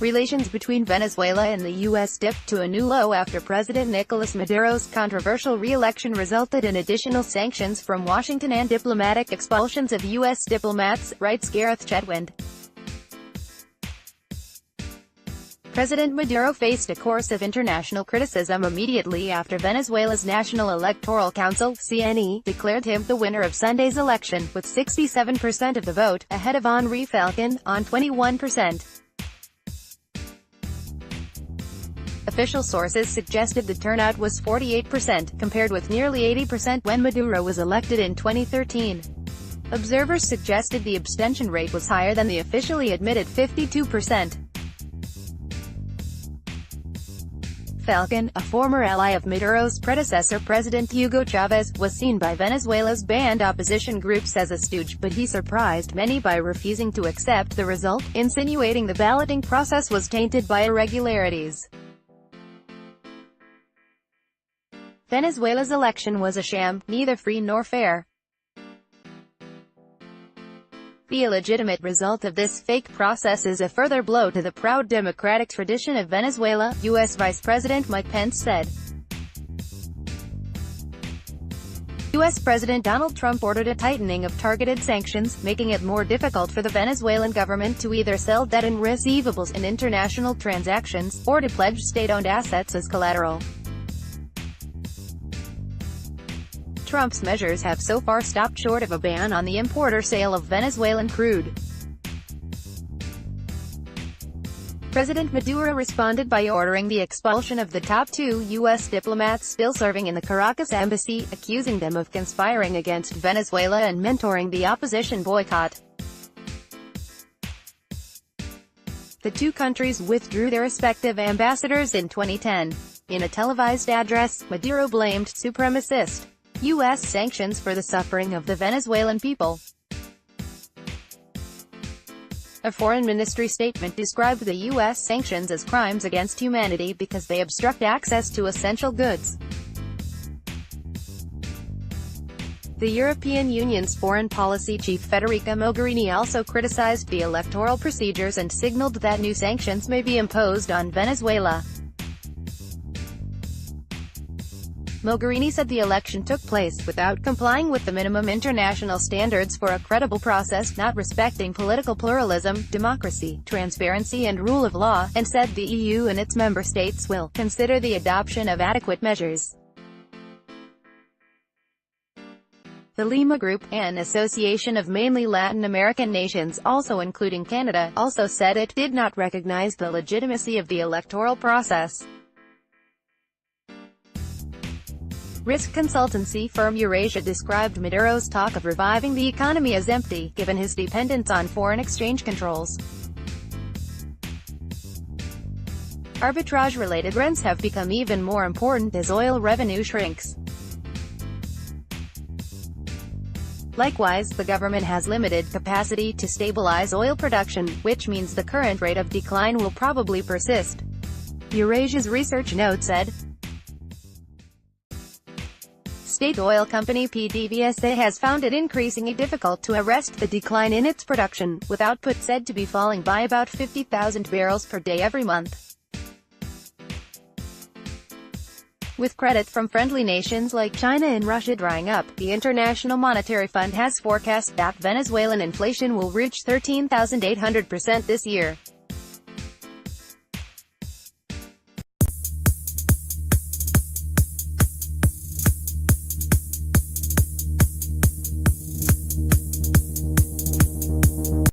Relations between Venezuela and the U.S. dipped to a new low after President Nicolas Maduro's controversial re-election resulted in additional sanctions from Washington and diplomatic expulsions of U.S. diplomats, writes Gareth Chetwynd. President Maduro faced a course of international criticism immediately after Venezuela's National Electoral Council (CNE) declared him the winner of Sunday's election, with 67% of the vote, ahead of Henri Falcon, on 21%. Official sources suggested the turnout was 48%, compared with nearly 80% when Maduro was elected in 2013. Observers suggested the abstention rate was higher than the officially admitted 52%. Falcon, a former ally of Maduro's predecessor President Hugo Chavez, was seen by Venezuela's banned opposition groups as a stooge, but he surprised many by refusing to accept the result, insinuating the balloting process was tainted by irregularities. Venezuela's election was a sham, neither free nor fair. The illegitimate result of this fake process is a further blow to the proud democratic tradition of Venezuela, U.S. Vice President Mike Pence said. U.S. President Donald Trump ordered a tightening of targeted sanctions, making it more difficult for the Venezuelan government to either sell debt and receivables in international transactions, or to pledge state-owned assets as collateral. Trump's measures have so far stopped short of a ban on the import or sale of Venezuelan crude. President Maduro responded by ordering the expulsion of the top 2 U.S. diplomats still serving in the Caracas embassy, accusing them of conspiring against Venezuela and mentoring the opposition boycott. The two countries withdrew their respective ambassadors in 2010. In a televised address, Maduro blamed supremacist U.S. sanctions for the suffering of the Venezuelan people. A foreign ministry statement described the U.S. sanctions as crimes against humanity because they obstruct access to essential goods. The European Union's foreign policy chief Federica Mogherini also criticized the electoral procedures and signaled that new sanctions may be imposed on Venezuela. Mogherini said the election took place without complying with the minimum international standards for a credible process, not respecting political pluralism, democracy, transparency and rule of law, and said the EU and its member states will consider the adoption of adequate measures. The Lima Group, an association of mainly Latin American nations, also including Canada, also said it did not recognize the legitimacy of the electoral process. Risk consultancy firm Eurasia described Maduro's talk of reviving the economy as empty, given his dependence on foreign exchange controls. Arbitrage-related rents have become even more important as oil revenue shrinks. Likewise, the government has limited capacity to stabilize oil production, which means the current rate of decline will probably persist. Eurasia's research note said. State oil company PDVSA has found it increasingly difficult to arrest the decline in its production, with output said to be falling by about 50,000 barrels per day every month. With credit from friendly nations like China and Russia drying up, the International Monetary Fund has forecast that Venezuelan inflation will reach 13,800% this year.